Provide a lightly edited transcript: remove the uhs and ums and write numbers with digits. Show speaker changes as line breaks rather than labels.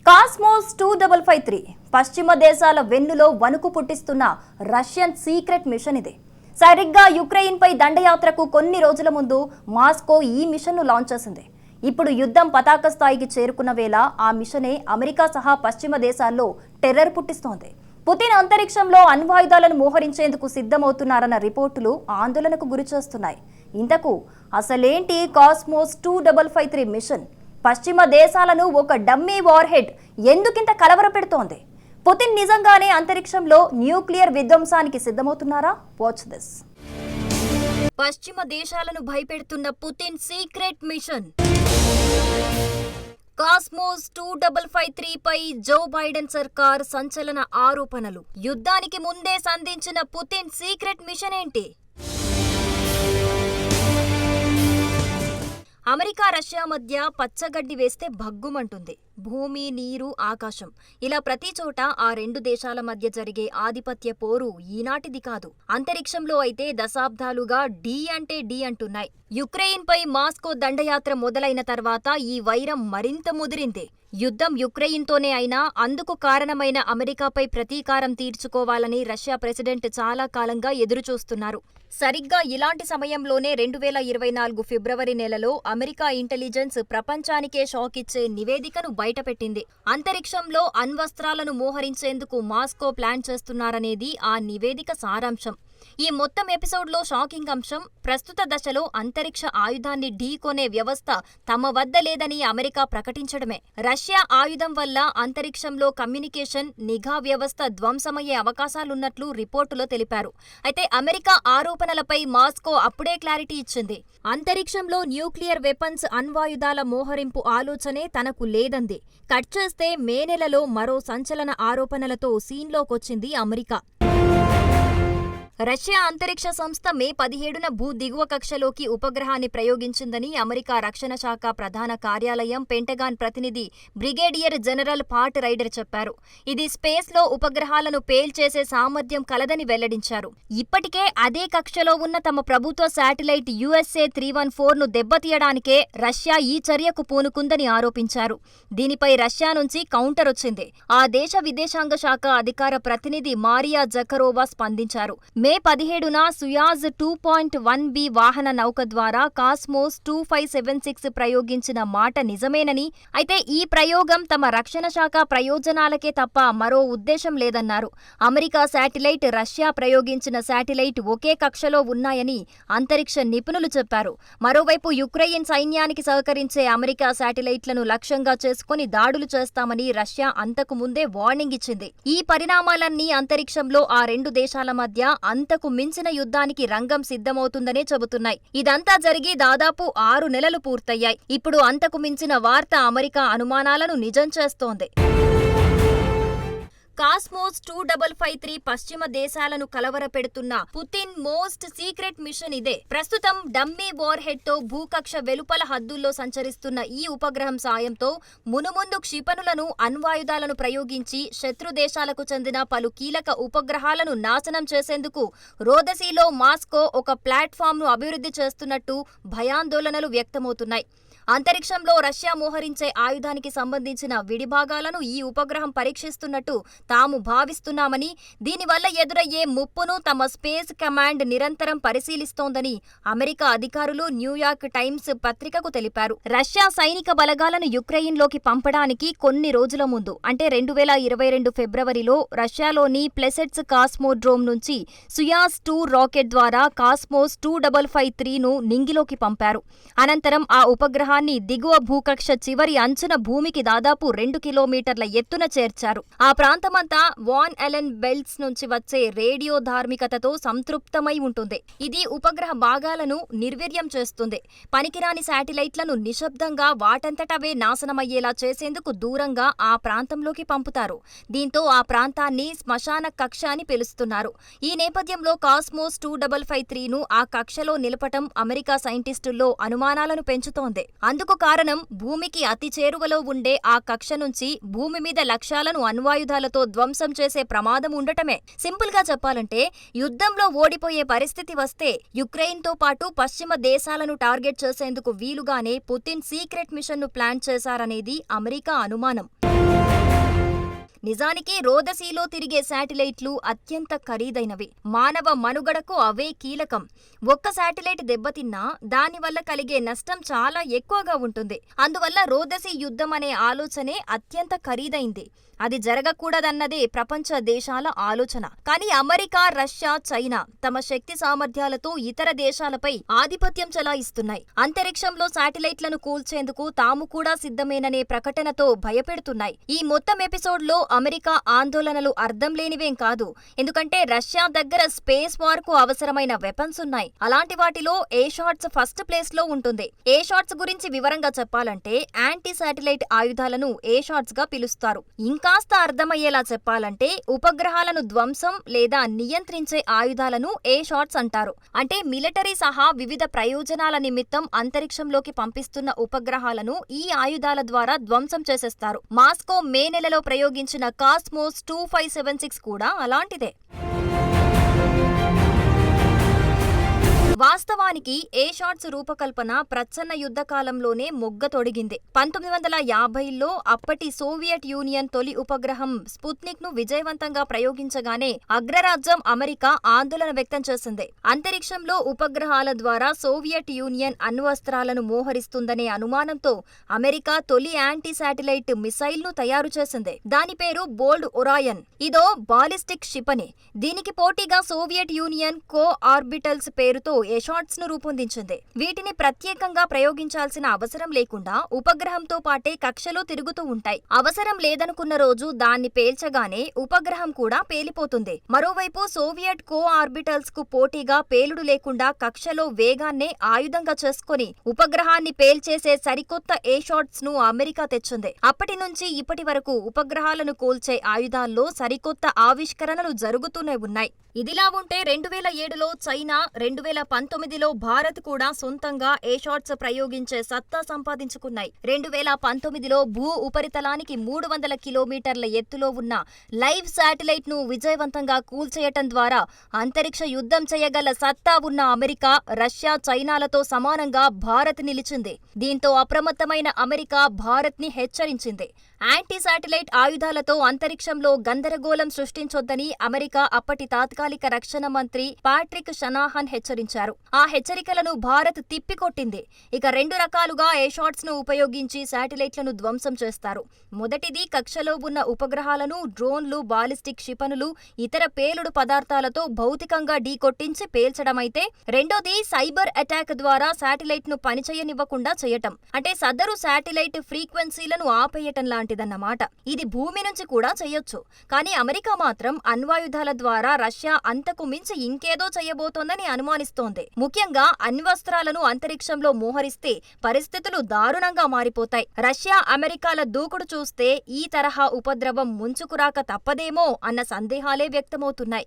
Cosmos 2553 పశ్చిమ దేశాల వెన్నులో వణుకు పుట్టిస్తున్న రష్యన్ సీక్రెట్ మిషన్ ఇది. సరిగ్గా యుక్రెయిన్పై దండయాత్రకు కొన్ని రోజుల ముందు మాస్కో ఈ మిషన్ను లాంచ్ చేసింది. ఇప్పుడు యుద్ధం పతాక స్థాయికి చేరుకున్న వేళ ఆ మిషనే అమెరికా సహా పశ్చిమ దేశాల్లో టెర్రర్ పుట్టిస్తోంది. పుతిన్ అంతరిక్షంలో అణ్వాయుధాలను మోహరించేందుకు సిద్ధమవుతున్నారన్న రిపోర్టులు ఆందోళనకు గురిచేస్తున్నాయి. ఇంతకు అసలేంటి కాస్మోస్ 2553 మిషన్? పశ్చిమ దేశాలను ఒక డమ్మీ వార్ హెడ్ ఎందుకింత కలవరపెడుతోంది? పుతిన్ నిజంగానే అంతరిక్షంలో న్యూక్లియర్ విధ్వంసానికి సిద్ధమవుతున్నారా? Watch this. పశ్చిమ దేశాలను భయపెడుతున్న పుతిన్ సీక్రెట్ మిషన్ కాస్మోస్ 2553 పై జో బైడెన్ సర్కార్ సంచలన ఆరోపణలు. యుద్ధానికి ముందే సంధించిన పుతిన్ సీక్రెట్ మిషన్ ఏంటి? అమెరికా రష్యా మధ్య పచ్చగడ్డి వేస్తే భగ్గుమంటుంది. భూమి, నీరు, ఆకాశం ఇలా ప్రతి చోట ఆ రెండు దేశాల మధ్య జరిగే ఆధిపత్య పోరు ఈనాటిది కాదు. అంతరిక్షంలో అయితే దశాబ్దాలుగా ఢీ అంటే ఢీ అంటున్నాయి. యుక్రెయిన్పై మాస్కో దండయాత్ర మొదలైన తర్వాత ఈ వైరం మరింత ముదిరింది. యుద్ధం యుక్రెయిన్తోనే అయినా అందుకు కారణమైన అమెరికాపై ప్రతీకారం తీర్చుకోవాలని రష్యా ప్రెసిడెంట్ చాలా కాలంగా ఎదురుచూస్తున్నారు. సరిగ్గా ఇలాంటి సమయంలోనే 2024 ఫిబ్రవరి నెలలో అమెరికా ఇంటెలిజెన్స్ ప్రపంచానికే షాక్ ఇచ్చే నివేదికను బయటపెట్టింది. అంతరిక్షంలో అణ్వస్త్రాలను మోహరించేందుకు మాస్కో ప్లాన్ చేస్తున్నారనేది ఆ నివేదిక సారాంశం. ఈ మొత్తం ఎపిసోడ్లో షాకింగ్ అంశం, ప్రస్తుత దశలో అంతరిక్ష ఆయుధాన్ని ఢీకొనే వ్యవస్థ తమ వద్ద లేదని అమెరికా ప్రకటించడమే. రష్యా ఆయుధం వల్ల అంతరిక్షంలో కమ్యూనికేషన్, నిఘా వ్యవస్థ ధ్వంసమయ్యే అవకాశాలున్నట్లు రిపోర్టులో తెలిపారు. అయితే అమెరికా ఆరోపణలపై మాస్కో అప్పుడే క్లారిటీ ఇచ్చింది. అంతరిక్షంలో న్యూక్లియర్ వెపన్స్, అణ్వాయుధాల మోహరింపు ఆలోచనే తనకు లేదంది. కట్ చేస్తే మే నెలలో మరో సంచలన ఆరోపణలతో సీన్లోకొచ్చింది అమెరికా. రష్యా అంతరిక్ష సంస్థ మే 17న భూ దిగువ కక్షలోకి ఉపగ్రహాన్ని ప్రయోగించిందని అమెరికా రక్షణ శాఖ ప్రధాన కార్యాలయం పెంటగాన్ ప్రతినిధి బ్రిగేడియర్ జనరల్ పాట్ రైడర్ చెప్పారు. ఇది స్పేస్లో ఉపగ్రహాలను పేల్చేసే సామర్థ్యం కలదని వెల్లడించారు. ఇప్పటికే అదే కక్షలో ఉన్న తమ ప్రభుత్వ శాటిలైట్ USA 314ను దెబ్బతీయడానికే రష్యా ఈ చర్యకు పూనుకుందని ఆరోపించారు. దీనిపై రష్యా నుంచి కౌంటర్ వచ్చింది. ఆ దేశ విదేశాంగ శాఖ అధికార ప్రతినిధి మారియా జకరోవా స్పందించారు. మే 17న సుయాజ్ 2.1B వాహన నౌక ద్వారా కాస్మోస్ 2576 ప్రయోగించిన మాట నిజమేనని, అయితే ఈ ప్రయోగం తమ రక్షణ శాఖ ప్రయోజనాలకే తప్ప మరో ఉద్దేశం లేదన్నారు. అమెరికా శాటిలైట్, రష్యా ప్రయోగించిన శాటిలైట్ ఒకే కక్షలో ఉన్నాయని అంతరిక్ష నిపుణులు చెప్పారు. మరోవైపు యుక్రెయిన్ సైన్యానికి సహకరించే అమెరికా శాటిలైట్లను లక్ష్యంగా చేసుకుని దాడులు చేస్తామని రష్యా అంతకు ముందే వార్నింగ్ ఇచ్చింది. ఈ పరిణామాలన్నీ అంతరిక్షంలో ఆ రెండు దేశాల మధ్య అంతకు మించిన యుద్ధానికి రంగం సిద్ధమవుతుందనే చెబుతున్నాయి. ఇదంతా జరిగి దాదాపు 6 నెలలు పూర్తయ్యాయి. ఇప్పుడు అంతకు మించిన వార్త అమెరికా అనుమానాలను నిజం చేస్తోంది. కాస్మోస్ 2553 పశ్చిమ దేశాలను కలవరపెడుతున్న పుతిన్ మోస్ట్ సీక్రెట్ మిషన్ ఇదే. ప్రస్తుతం డమ్మీ వార్ హెడ్ తో భూకక్ష వెలుపల హద్దుల్లో సంచరిస్తున్న ఈ ఉపగ్రహం సాయంతో మునుముందు క్షిపణులను, అణ్వాయుధాలను ప్రయోగించి శత్రు దేశాలకు చెందిన పలు కీలక ఉపగ్రహాలను నాశనం చేసేందుకు రోదసీలో మాస్కో ఒక ప్లాట్ఫామ్ను అభివృద్ధి చేస్తున్నట్టు భయాందోళనలు వ్యక్తమవుతున్నాయి. అంతరిక్షంలో రష్యా మోహరించే ఆయుధానికి సంబంధించిన విడిభాగాలను ఈ ఉపగ్రహం పరీక్షిస్తున్నట్టు తాము భావిస్తున్నామని, దీనివల్ల ఎదురయ్యే ముప్పును తమ స్పేస్ కమాండ్ నిరంతరం పరిశీలిస్తోందని అమెరికా అధికారులు న్యూయార్క్ టైమ్స్ పత్రికకు తెలిపారు. రష్యా సైనిక బలగాలను యుక్రెయిన్లోకి పంపడానికి కొన్ని రోజుల ముందు అంటే 2022 ఫిబ్రవరిలో రష్యాలోని ప్లెసెట్స్ కాస్మోడ్రోమ్ నుంచి సుయాజ్ 2 రాకెట్ ద్వారా కాస్మోస్ 2553ను నింగిలోకి పంపారు. అనంతరం ఆ ఉపగ్రహం దిగువ భూకక్ష చివరి అంచున భూమికి దాదాపు 2 కిలోమీటర్ల ఎత్తున చేర్చారు. ఆ ప్రాంతమంతా వాన్ అలెన్ బెల్ట్స్ నుంచి వచ్చే రేడియో ధార్మికతతో సంతృప్తమై ఉంటుంది. ఇది ఉపగ్రహ భాగాలను నిర్వీర్యం చేస్తుంది. పనికిరాని శాటిలైట్లను నిశ్శబ్దంగా వాటంతటవే నాశనమయ్యేలా చేసేందుకు దూరంగా ఆ ప్రాంతంలోకి పంపుతారు. దీంతో ఆ ప్రాంతాన్ని శ్మశాన కక్ష అని పిలుస్తున్నారు. ఈ నేపథ్యంలో కాస్మోస్ 2553ను ఆ కక్షలో నిలపటం అమెరికా సైంటిస్టుల్లో అనుమానాలను పెంచుతోంది. అందుకు కారణం భూమికి అతి చేరువలో ఉండే ఆ కక్ష నుంచి భూమి మీద లక్ష్యాలను అణ్వాయుధాలతో ధ్వంసం చేసే ప్రమాదం ఉండటమే. సింపుల్ గా చెప్పాలంటే యుద్ధంలో ఓడిపోయే పరిస్థితి వస్తే యుక్రెయిన్తో పాటు పశ్చిమ దేశాలను టార్గెట్ చేసేందుకు వీలుగానే పుతిన్ సీక్రెట్ మిషన్ను ప్లాన్ చేశారనేది అమెరికా అనుమానం. నిజానికి రోదసీలో తిరిగే శాటిలైట్లు అత్యంత ఖరీదైనవి. మానవ మనుగడకు అవే కీలకం. ఒక్క శాటిలైట్ దెబ్బతిన్నా దానివల్ల కలిగే నష్టం చాలా ఎక్కువగా ఉంటుంది. అందువల్ల రోదసీ యుద్ధం అనే ఆలోచనే అత్యంత ఖరీదైంది. అది జరగకూడదన్నదే ప్రపంచ దేశాల ఆలోచన. కానీ అమెరికా, రష్యా, చైనా తమ శక్తి సామర్థ్యాలతో ఇతర దేశాలపై ఆధిపత్యం చెలాయిస్తున్నాయి. అంతరిక్షంలో శాటిలైట్లను కూల్చేందుకు తాము కూడా సిద్ధమేననే ప్రకటనతో భయపెడుతున్నాయి. ఈ మొత్తం ఎపిసోడ్లో అమెరికా ఆందోళనలు అర్థం లేనివేం కాదు. ఎందుకంటే రష్యా దగ్గర స్పేస్ వార్ కు అవసరమైన వెపన్స్ ఉన్నాయి. అలాంటి వాటిలో ఏ-షాట్స్ ఫస్ట్ ప్లేస్ లో ఉంటుంది. ఏ-షాట్స్ గురించి వివరంగా చెప్పాలంటే యాంటీ శాటిలైట్ ఆయుధాలను ఏ-షాట్స్ గా పిలుస్తారు. కాస్త అర్థమయ్యేలా చెప్పాలంటే ఉపగ్రహాలను ధ్వంసం లేదా నియంత్రించే ఆయుధాలను ఏ-షాట్స్ అంటారు. అంటే మిలిటరీ సహా వివిధ ప్రయోజనాల నిమిత్తం అంతరిక్షంలోకి పంపిస్తున్న ఉపగ్రహాలను ఈ ఆయుధాల ద్వారా ధ్వంసం చేసేస్తారు. మాస్కో మే నెలలో ప్రయోగించిన కాస్మోస్ 2576 కూడా అలాంటిదే. వాస్తవానికి ఏ-షాట్స్ రూపకల్పన ప్రచ్ఛన్న యుద్ధ కాలంలోనే మొగ్గతొడిగింది. 1950లో అప్పటి సోవియట్ యూనియన్ తొలి ఉపగ్రహం స్పుత్నిక్ ను విజయవంతంగా ప్రయోగించగానే అగ్రరాజ్యం అమెరికా ఆందోళన వ్యక్తం చేసింది. అంతరిక్షంలో ఉపగ్రహాల ద్వారా సోవియట్ యూనియన్ అణ్వస్త్రాలను మోహరిస్తుందనే అనుమానంతో అమెరికా తొలి యాంటీ శాటిలైట్ మిసైల్ ను తయారు చేసింది. దాని పేరు బోల్డ్ ఒరాయన్. ఇదో బాలిస్టిక్ క్షిపణి. దీనికి పోటీగా సోవియట్ యూనియన్ కో ఆర్బిటల్స్ పేరుతో ఏ-షాట్స్ ను రూపొందించింది. వీటిని ప్రత్యేకంగా ప్రయోగించాల్సిన అవసరం లేకుండా ఉపగ్రహంతో పాటే కక్షలో తిరుగుతూ ఉంటాయి. అవసరం లేదనుకున్న రోజు దాన్ని పేల్చగానే ఉపగ్రహం కూడా పేలిపోతుంది. మరోవైపు సోవియట్ కో ఆర్బిటల్స్ కు పోటీగా పేలుడు లేకుండా కక్షలో వేగాన్నే ఆయుధంగా చేసుకుని ఉపగ్రహాన్ని పేల్చేసే సరికొత్త ఏ-షాట్స్ ను అమెరికా తెచ్చింది. అప్పటి నుంచి ఇప్పటి వరకు ఉపగ్రహాలను కూల్చే ఆయుధాల్లో సరికొత్త ఆవిష్కరణలు జరుగుతూనే ఉన్నాయి. ఇదిలా ఉంటే 2007లో చైనా, 2019లో భారత్ కూడా సొంతంగా ఏ-షాట్స్ ప్రయోగించే సత్తా సంపాదించుకున్నాయి. 2019లో భూ ఉపరితలానికి 300 కిలోమీటర్ల ఎత్తులో ఉన్న లైవ్ శాటిలైట్ ను విజయవంతంగా కూల్చేయటం ద్వారా అంతరిక్ష యుద్ధం చేయగల సత్తా ఉన్న అమెరికా, రష్యా, చైనాలతో సమానంగా భారత్ నిలిచింది. దీంతో అప్రమత్తమైన అమెరికా భారత్ ని హెచ్చరించింది. యాంటీ శాటిలైట్ ఆయుధాలతో అంతరిక్షంలో గందరగోళం సృష్టించొద్దని అమెరికా అప్పటి తాత్కాలిక రక్షణ మంత్రి పాట్రిక్ షనాహన్ హెచ్చరించారు. ఆ హెచ్చరికలను భారత్ తిప్పికొట్టింది. ఇక 2 రకాలుగా ఏ-షాట్స్ ను ఉపయోగించి శాటిలైట్లను ధ్వంసం చేస్తారు. మొదటిది కక్షలో ఉన్న ఉపగ్రహాలను డ్రోన్లు, బాలిస్టిక్ క్షిపణులు, ఇతర పేలుడు పదార్థాలతో భౌతికంగా ఢీకొట్టించి పేల్చడమైతే, రెండోది సైబర్ అటాక్ ద్వారా శాటిలైట్ ను పనిచేయనివ్వకుండా చేయటం. అంటే సదరు శాటిలైట్ ఫ్రీక్వెన్సీలను ఆపేయటం లాంటిదన్నమాట. ఇది భూమి నుంచి కూడా చేయొచ్చు. కానీ అమెరికా మాత్రం అణ్వాయుధాల ద్వారా రష్యా అంతకు మించి ఇంకేదో చేయబోతోందని అనుమానిస్తోంది. ముఖ్యంగా అణ్వస్త్రాలను అంతరిక్షంలో మోహరిస్తే పరిస్థితులు దారుణంగా మారిపోతాయి. రష్యా, అమెరికాల దూకుడు చూస్తే ఈ తరహా ఉపద్రవం ముంచుకురాక తప్పదేమో అన్న సందేహాలే వ్యక్తమవుతున్నాయి.